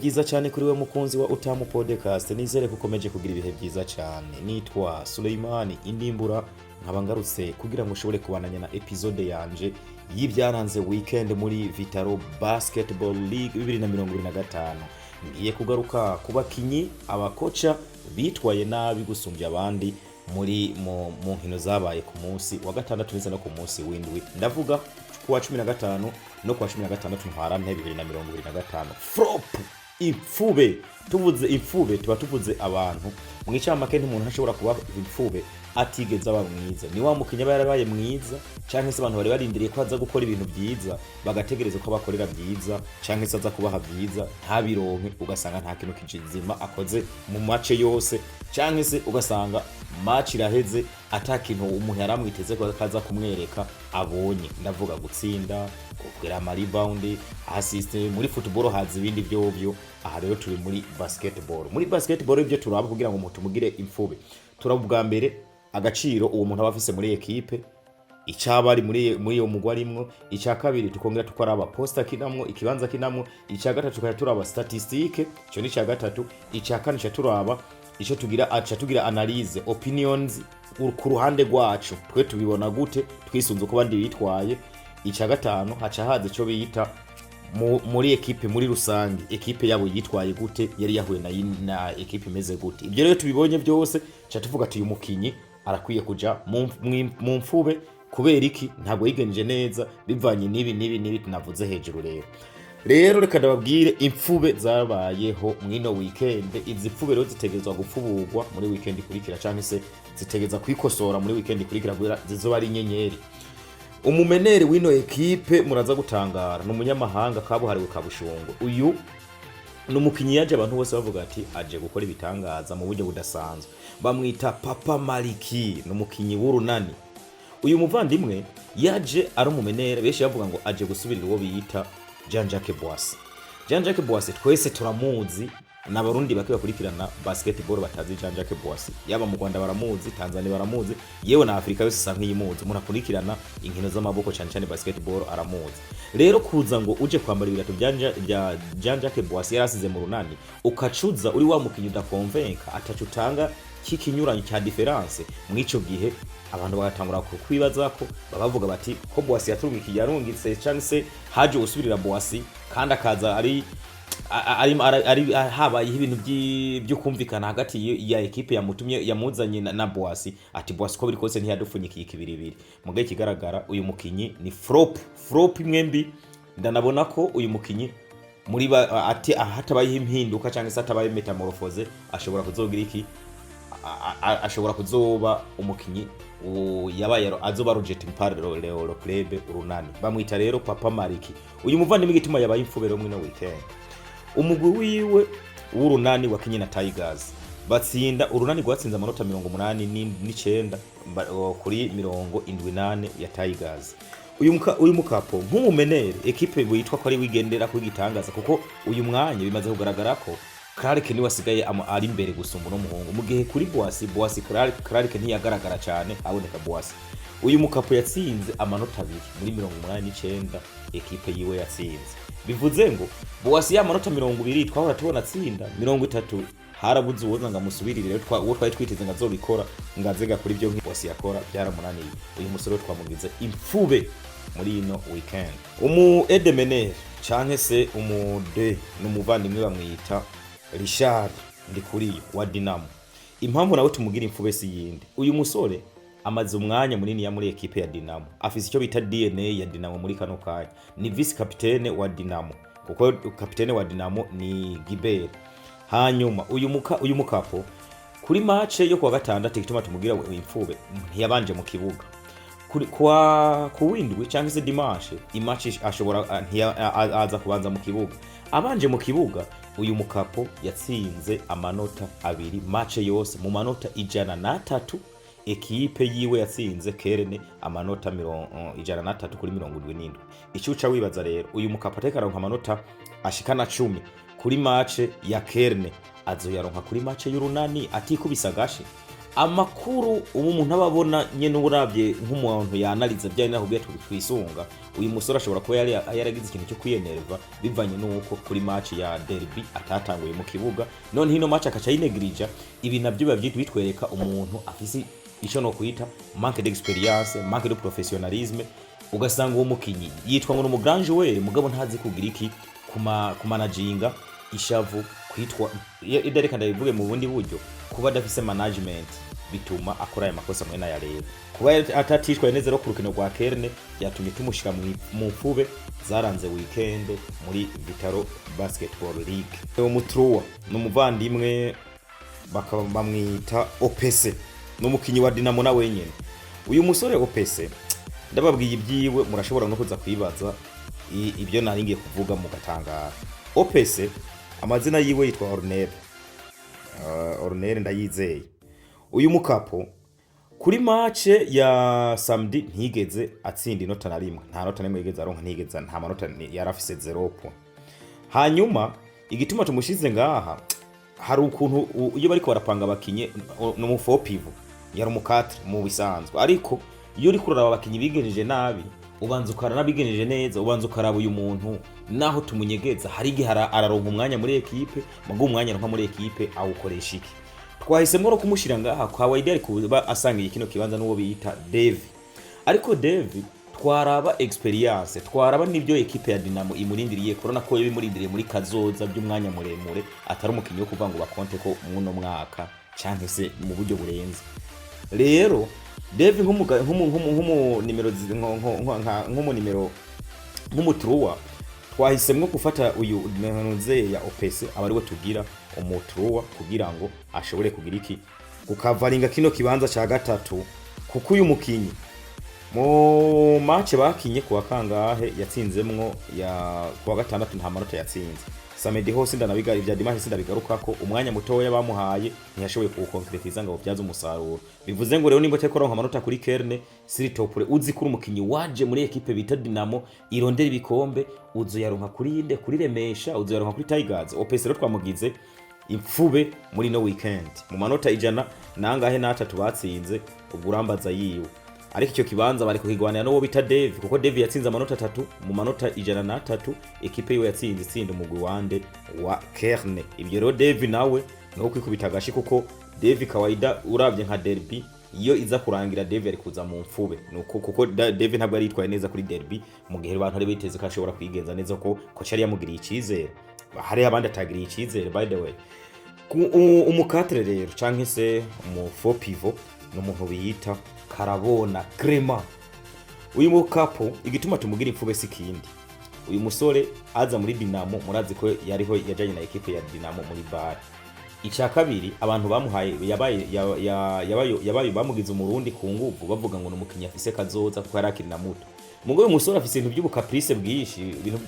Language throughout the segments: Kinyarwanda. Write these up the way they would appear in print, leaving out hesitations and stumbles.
byiza cyane kuri we mukunzi wa Utamu podcast. Nizere ko ukomeje kugira ibihe byiza cyane. Nitwa Suleimani Indimbura, nkaba ngarutse kugira ngo ushobore kubananya na episode yanje y'ibyaranze weekend muri Vitaro Basketball League 2025. Ngiye kugaruka ku bakinyi abakoca bitwaye nabi gusumbya abandi muri mu nkino zabaye ku munsi wa gatandatu ndetse no ku munsi w'indwi. Ndavuga kuwa 15 no kuwa 16 ntwarante 2025. Flop ipfube, tuvuze ipfube tuba tuvuze abantu mwicamake ntumuntu ashobora kuba ipfube atigeze aba mwiza. Ni wa mukinya barabaye mwiza canke se abantu bari barindiriye ko aza gukora ibintu byiza bagategereza ko bakorera byiza canke se aza kubaha byiza ntabironke, ugasanga nta kintu kijizima akoze mu match yose, canke se ugasanga match iraheze atakintu umuntu yaramwiteze ko akaza kumwereka abonye. Ndavuga gutsinda, kugira ama rebound, assist. Muri football hazi ibindi byobyo, aha rero turi muri basketball. Muri basketball ibyo turaba kugira ngo umuntu mugire imfube, turabwa mbere agaciro uwo muntu abafise muri equipe, icabari muri yo mugwa rimwo, icya kabiri tukongera tukaraba posta kinamwo, ikibanza kinamwo, icya gatatu tukaya turaba statistique, cyo ni cya gatatu, icya kane cyo turaba ico tugira analyse opinions ku ruhande rwacu, twe tubibona gute twisunze ko bandi bitwaye. Icya gatanu haca haze cyo biyita muri equipe muri rusange, equipe yabo yitwaye gute, yari yahuye na equipe imeze gute. Ibyo rero tubibonye byose cha tuvuga ati uyu mukinyi arakwiye kuja mu mfube kubera iki ntabwo yigenje neza bivanye nibi tunavuze hejuru. Rero reka ndababwire imfube zabayeho mwino weekend. Izi mfube rero zitegerezwa gupfuburwa muri weekend ikurikira, canke se zitegereza kwikosora muri weekend ikurikira kugira zizoba ari inyenyeri. Umumenere wino equipe muraza gutangara, n'umunyamahanga kabuhariwe kabushongo. Uyu numukinyi yaje abantu bose bavuga ati aje gukora ibitangaza mu buryo budasanzwe. Bamwita Papa Maliki, numukinyi w'urunani. Uyu muvandimwe yaje ari umumenere benshi bavuga ngo aje gusubirira uwo biyita Jean-Jacques Boissy. Jean-Jacques Boissy twese turamuzi, n'abarundi bake bakurikirana basketball batazi Jean-Jacques Boissy. Yaba mu Rwanda baramuzi, Tanzania baramuzi, yewe na Afrika yose sanki yimuzi. Umuntu akurikirana inkino z'amaboko cyane basketball aramuzi. Rero kuza ngo uje kwambara ibirato bya Jean-Jacques Boissy yarasize mu runani, ukacuza uri wa mukinyi udakonvenka atacutanga kikinyuranye cya difference. Mwico gihe abantu bagatangura kwibaza ko babavuga bati ko Boissy yaturungikiye yarungitse chance haje usubirira Boissy kandi akaza ari habaye ibintu byo kumvikana hagati ya equipe yamutumye yamuzanye na Boissy ati Boissy ko biri kose ntiyadupfunyikiye ikibiribiri. Mugaye kigaragara uyu mukinyi ni flop mwembi. Ndanabona ko uyu mukinyi muri ati hatabaye impinduka cyangwa se hatabaye metamorphose ashobora kuzogira iki, ashobora kuzoba umukinyi yabaye azoba reject mpare Leo Club urunani. Bamwita rero Papa Maliki. Uyu muvandimwe gituma yabaye imfubero mwino weekend. Umugwi wiwe w'urunani wakinye na Tigers batsinda, urunani rwatsinze amanota 89 kuri 78 ya Tigers. Uyu mukapo nk'umumenere equipe yitwa ko ari wigendera ku gitangaza, kuko uyu mwanya bimaze kugaragara ko Clark ni wasigaye ari imbere gusumba no muhungu, mu gihe kuri Boissy Clark ntiyagaragara cyane aboneka Boissy. Uyu mukapo yatsinze amanota 2 muri 89 equipe yiwe yatsinze. Bivuze ngo Boissy ya manota 20 twahora tubona tsinda 30 harabuze uwo nga musubirire rero uwo twari twiteze ngazobikora ngazega kuri byo Boissy yakora byaramunaniye. Uyu musore twamugize imfube muri ino weekend. Edemenere canke se n'umuvandimwe bamwita Richard Ndikuriyo wa Dinamo. Impamvu nawe tumugira imfube si yindi, uyu musore amaze umwanya munini ya muri equipe ya Dinamo, afise icyo bita DNA ya Dinamo muri kano kanya. Ni vice capitaine wa Dinamo, kuko capitaine wa Dinamo ni Gibert. Hanyuma uyu mukapo kuri match yo kuwa gatandatu gituma tumugira imfube ntiyabanje mu kibuga. Ku windwi cyangwa se dimanche imatch ashobora aza kubanza mu kibuga. Abanje mu kibuga uyu mukapo yatsinze amanota 2 match yose mu manota 103. Ekipe yiwe yatsinze Kerene amanota 103 kuri 77. Icyuca wibaza rero uyu mukapo atekaronka amanota ashikana 10 kuri match ya Kerene, azoyaronka kuri match y'urunani atikubisa gashi. amakuru umuntu ababona nyene urabye nk'umuntu yanaliza bya nakubwiye twisunga uyu musore ashobora kuba yaragize ikintu cyo kwiyenerva bivanye nuko kuri match ya derby atatanguye mu kibuga none hino match akaca yinegrija ibi nabyo bitwereka umuntu afise ico no kwita manque d'experience, manque de professionnalisme, ugasanga uwo mukinyi yitwa ngo no grand joueur mugabo ntazi kugira iki kumanaginga ishavu kwitwa idareka ndabivuge mu bundi buryo kuba dafise management bituma akora aya makosa mwe ya rero kuba atatishwa neza ro kurukino rwa Kerne yatumye tumushika mu mfube zaranze weekend muri Vitaro Basketball League. Uwo mutruwa no muvandimwe bakabamwita OPC no mukinyi wa Dinamo na wenyene. Uyu musore OPC ndababwiye ibyiwe murashobora no kuza kwibaza ibyo naringiye kuvuga mu gatangara. OPC amazina yiwe yitwa Ornel ndayizeye. Uyu mukapo kuri match ya samedi ntigeze atsinda inota na rimwe, nta nota nimwe yigeze aronka, ntigeze nta manota yarafise 0 point. Hanyuma igituma tumushize ngaha hari ukuntu iyo bariko barapanga abakinye no mu fopivo yari umukatre mu bisanzwe, ariko iyo uri kuraba abakinyi bigenjeje nabi ubanza ukara nabigenjeje neza, ubanza ukaraba uyu muntu naho tumunyegeza hari igihe araronka umwanya muri equipe mugo umwanya aronka muri equipe awukoresha iki. Twahisemo ro kumushira ngaha kwa Waidari kuba asangiye kino kibanza n'uwo bita Devi, ariko Devi twaraba experience, twaraba nibyo equipe ya Dinamo imurindiriye korona ko yabimurindiriye muri kazoza by'umwanya muremure atari umukinyi wo kuva ngo bakonte ko muno mwaka canke se mu buryo burenze. Rero Devi nk'umutruwa twahisemwe gufata uyu ntuze ya OPC abari we tugira umutruwa kugira ngo ashobore kugira iki kukavaringa kino kibanza ca gatatu, kuko uyu mukinyi mu match bakinye kuwa kangahe yatsinzemwo ya kuwa gatandatu nta manota yatsinze. Samedi hose ndanabigara ivya dimanche sindabigarukako umwanya mutoya bamuhaye ntiyashoboye kuwukonkretiza ngo byaze umusaruro. Bivuze ngo rero nimba tekora amanota kuri Kerne siri topure uzi kuri umukinyi waje muri equipe bita Dinamo irondera ibikombe uzo yaronka kuri inde kuri Remesha uzo yaronka kuri Tigers. OPC rero twamugize imfube muri no weekend mu manota ijana nangahe natatu batsinze uburambaza yiwe, ariko icyo kibanza bari kuhigwanira no bita Devi kuko Devi yatsinze amanota 3 mu manota 103 equipe yiwe yatsinze itsinda umugwi wande wa Kerne. Ibyo rero Devi nawe no kwikubita gashi kuko Devi kawaida uravye nka derby iyo iza kurangira Devi ari kuza mu mfube nuko kuko Devi ntabwo ari yitwaye neza kuri derby mu gihe abantu ari biteze ko ashobora kwigenza neza ko cyari yamugiriye ikizere, hari abandi atagiriye ikizere. By the way umukatre rero canke se mu faux pivot no muntu biyita Karabona Crema. Uyu mukapo igituma tumugira imfube sikindi, uyu musore aza muri Dinamo murazi ko yariho yajanye na equipe ya Dinamo muri bar. Icya kabiri abantu bamuhaye yabaye bamugize umurundi ku nguvu bavuga ngo n'umukinya afise kazoza kuko yarakiri na muto. Mugo uyu musore afise ibintu by'ubukaprice bwishi, ibintu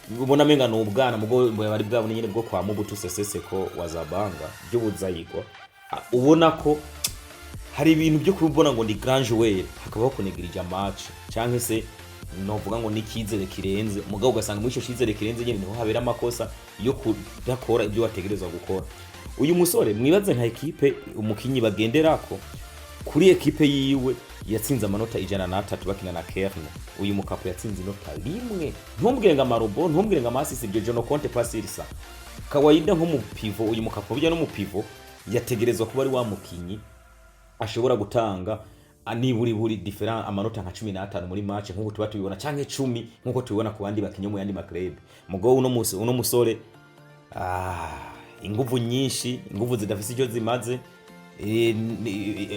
by'ubona menga n'ubwana mugo bari bwabone nyine bwo kwa Mubutu Seseseko wazabanga by'ubuzayigwa, ubona ko hari ibintu byo kubona ngo ni grand joueur hakabaho kunegirija match canke se novuga ngo ni kizere kirenze mugabo ugasanga muri ico kizere kirenze nyene niho habera amakosa yo kudakora ibyo wategerezwa gukora. Uyu musore mwibaze nka equipe umukinyi bagenderako kuri equipe yiwe yatsinze amanota 103 bakina na Kerne. Uyu mukapo yatsinze inota rimwe, ntumbwire nga marobo ntumbwire nga masisi ibyo Jono Conte pasirisa kawaida nko mu pivot. Uyu mukapo bijya no mu pivot yategerezwa kuba ari wa mukinyi ashobora gutanga buri different amanota nka 15 muri match nkuko tuba tubibona canke 10 nkuko tubibona ku bandi bakinyo mu yandi maklub. Mugo uno musore inguvu nyinshi, inguvu zidafise icyo zimaze,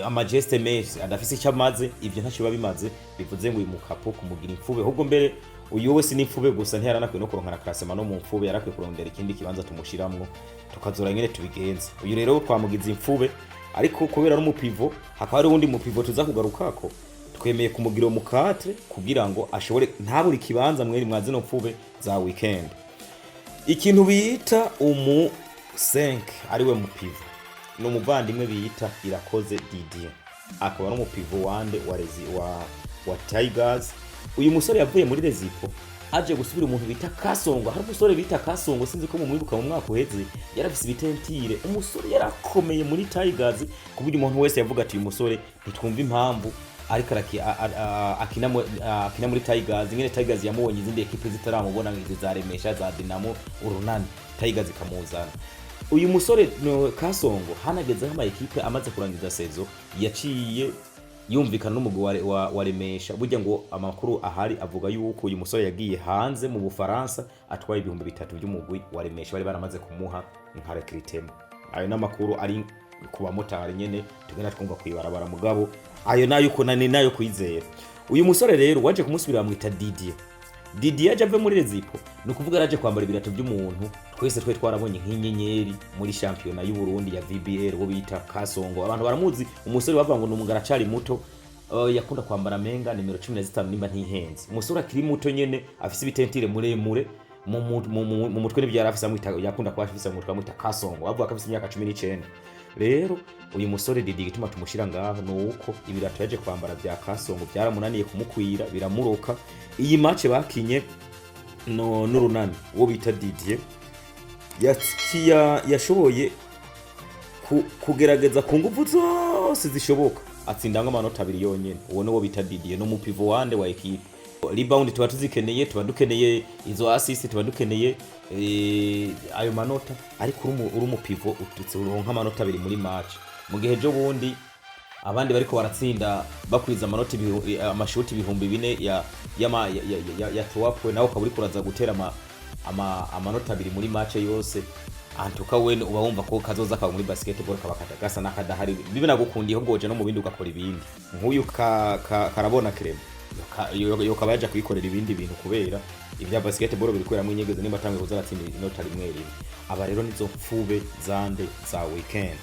amageste menshi adafise icyo amaze, ivyo ntacyo babimaze. Bivuze ngo uyu mukapo kumugira imfube, ahubwo mbere uyu wese ni imfube gusa ntiyaranakwiye no kuronka classement no mu mfube, yarakwiye kurondera ikindi kibanza tumushiramwo tukazora nyene tubigenza. Uyu rero twamugize imfube, ariko kubera no mu pivot hakaba ari undi mu pivot tuza kugarukako twemeye kumugira mu 4 kugira ngo ashobore ntaburi kibanza mweri mwaze no mfube za weekend. Ikintu bita umu 5 ari we mu pivot no muvandimwe bita Irakoze Didier, akaba no mu pivot wande wa Tigers. Uyu musore yavuye muri Rezipo haje gusubira umuntu bita Kasongo. Hari umusore bita Kasongo sinzi ko mu mwibuka mu mwaka uheze yarafise ibitentire, umusore yarakomeye muri Tigers kuburyo umuntu wese yavuga ati uyu musore ntitwumva impamvu ariko akina muri Tigers. Nyene Tigers yamubonye izindi ekipe zitaramubona nk'izaremesha za Dinamo urunani, Tigers ikamuzana. Uyu musore Kasongo hanageze ama ekipe amaze kurangiza sezo yaciye yumvikana n'umugwi wa remesha. Burya ngo amakuru ahari avuga yuko uyu musore yagiye hanze mu Bufaransa atwaye 3,000 by'umugwi wa remesha bari baramaze kumuha nka recrutement. Ayo n'amakuru ari kuba motari nyene tugenda twumva kwibarabara mugabo ayo nayo uko nayo kwizera. Uyu musore rero waje kumusubira bamwita Didier aje ave muri Rezipo, nukuvuga araje kwambara ibirato by'umuntu twese twarabonye nk'inyenyeri muri championa y'u Burundi ya VBL wo bita Kasongo. Abantu baramuzi umusore bavuga ngo numugara cari muto, yakunda kwambara menga nimero 15 nimba ntihenze. Umusore akiri muto nyene afise ibitentire muremure mu mutwe n'ibyara afise amwita, yakunda kwa afise mu mutwe amwita Kasongo, bavuga ko afise imyaka 19. Rero uyu musore Didier gituma tumushira ngaho nuko ibirato yaje kwambara bya Kasongo byaramunaniye kumukwira biramuroka. Iyi match bakinye n'urunani wo bita Didier yashoboye kugerageza ku nguvu zose zishoboka atsinda nk'amanota 2 yonyene. Uwo no bita Didier no mu pivot wande wa equipe. Rebound tuba tuzikeneye, tuba dukeneye izo assist, tuba dukeneye ayo manota, ariko uri mu pivot ututse uronka amanota 2 muri match. Mu gihe jo bundi abandi bariko baratsinda bakuriza amanota amashuti 4,000 ya tuwapwe, nawe ukaba uri kuraza gutera amanota 2 muri match yose. Antuka wene uba wumva ko kazoza kawe muri basketball kabakata gasa nakadahari bibe nagukundiye ahubwo woje no mu bindi ugakora ibindi. Nk'uyu karabona krem yo kabaje kuyikorera ibindi bintu kubera ibya basketball biri kwera mu inyegeze nimba tangiye kuzaratsinda inota rimwe rimwe. Aba rero nizo mfube zande za weekend.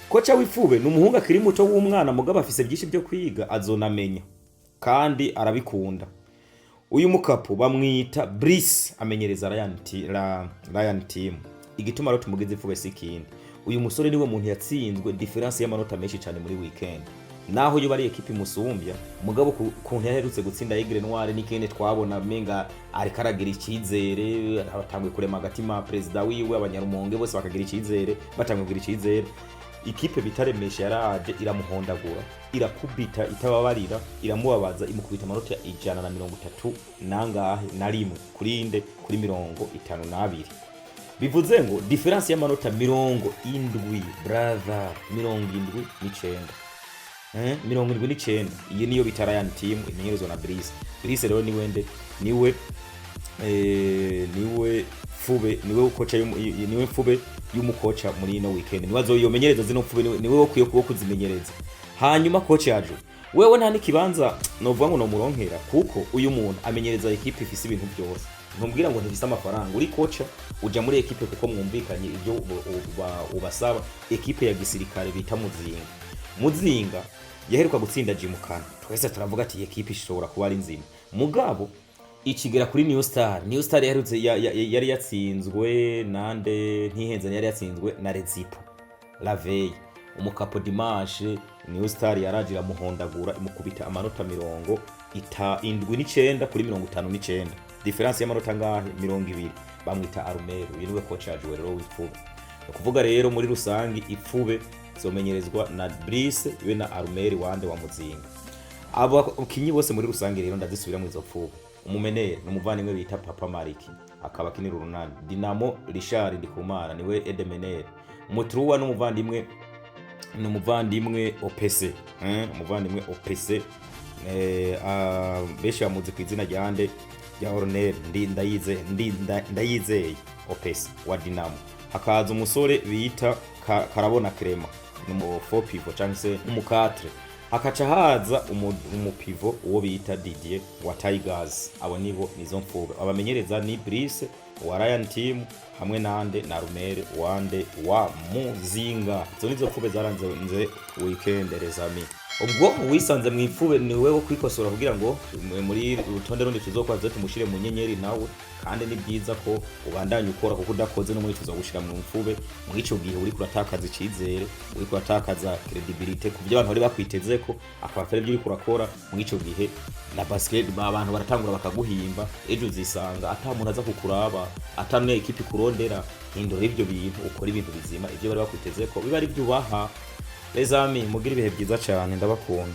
Kocha w'ifube n'umuhungu akiri muto w'umwana mugabo afise byinshi byo kwiga, azonamenya kandi arabikunda. Uyu mukapo bamwita Brice amenyereza Ryan team. Igituma rero tumugize ifube sikindi, uyu musore niwe muntu yatsinzwe difference y'amanota menshi cyane muri weekend. Naho yo bari ekipe musumbya mugabo kuntu yaherutse gutsinda Aigle Noire n'ikene twabona menga ari karagira ikizere, abatangwe kurema agatima president wiwe, abanyarumonge bose bakagira ikizere, batangwe kugira ikizere. Ikipe bitaremesha yaraje iramuhondagura, irakubita itababarira, iramubabaza, imukubita amanota 130 nangahe na rimwe kuri 52. Bivuze ngo difference y'amanota 70 brother 79. 79. Iyi niyo bita Ryan team imenyerezwa na Brice. Brice rero niwe ukocha niwe mfube y'umukocha muri ino weekend. Niwazo yomenyereza zino mfube niwe wokwiye kuzimenyereza. Hanyuma coach yaje wewe nta nikibanza novuga ngo no muronkera kuko uyu muntu amenyereza equipe ifise ibintu byose. Ntumbwira ngo ntibisa amafaranga, uri coach uja muri equipe kuko mwumvikanye ibyo ubasaba. Equipe ya gisirikare bita Muzinga yaheruka gutsinda Jimukana. Twese turavuga ati equipe ishobora kuba ari nzima. Mugabo ikigera kuri New Star yaherutse yari yatsinzwe nande ntihenze, yari yatsinzwe na Rezipo la veille. Umukapo Dimanche New Star yarajira muhondagura imukubita amanota 79 kuri 59. Difference y'amanota ngahe 20. Bamwita Arumero. Uyu niwe coach yaje rero w'ifube. Kuvuga rero muri rusangi ifube zomenyerezwa na Brice we na Arumeri wande wa Muzinga. Abo kinyi bose muri rusangi rero ndazisubira mu izo fube. Umumenere n'umuvandimwe bita Papa Mariki akaba kinira urunani. Dinamo Richard Ndikumana niwe Edemenere. Mutruwa n'umuvandimwe OPC, umuvandimwe OPC. Benshi bamuzi ku izina ryande ya Ornel ndayizeye OPC wa Dinamo. Hakaza umusore bita karabona krema numu 4 pivot cyangwa se umukatre. Hakaca haza umupivo uwo bita Didier wa Tigers. Abo nizo mfube. Abamenyereza ni Brice wa Ryan team hamwe nande na Rumere wande wa Muzinga. Zo nizo mfube zaranze weekend rezami. ubwo wisanze mu ipfube ni wewe kwikosora kugira ngo muri rutonde rundi tuzokora tumushire mu nyenyeri nawe, kandi ni byiza ko ubandanye ukora kuko udakoze no muri tuzogushira mu mfube mu ico gihe uri kuratakaza icizere, uri kuratakaza credibility ku byo abantu bari bakwiteze ko akaba atari byo uri kurakora mu ico gihe na basket abantu baratangura bakaguhimba, ejo uzisanga ata muntu aza kukuraba, atamwe ekipi kurondera. Hindura ibyo bintu, ukora ibintu bizima, ibyo bari bakwiteze ko biba ari byo ubaha. Les amis, mugira ibihe byiza cyane, ndabakunda.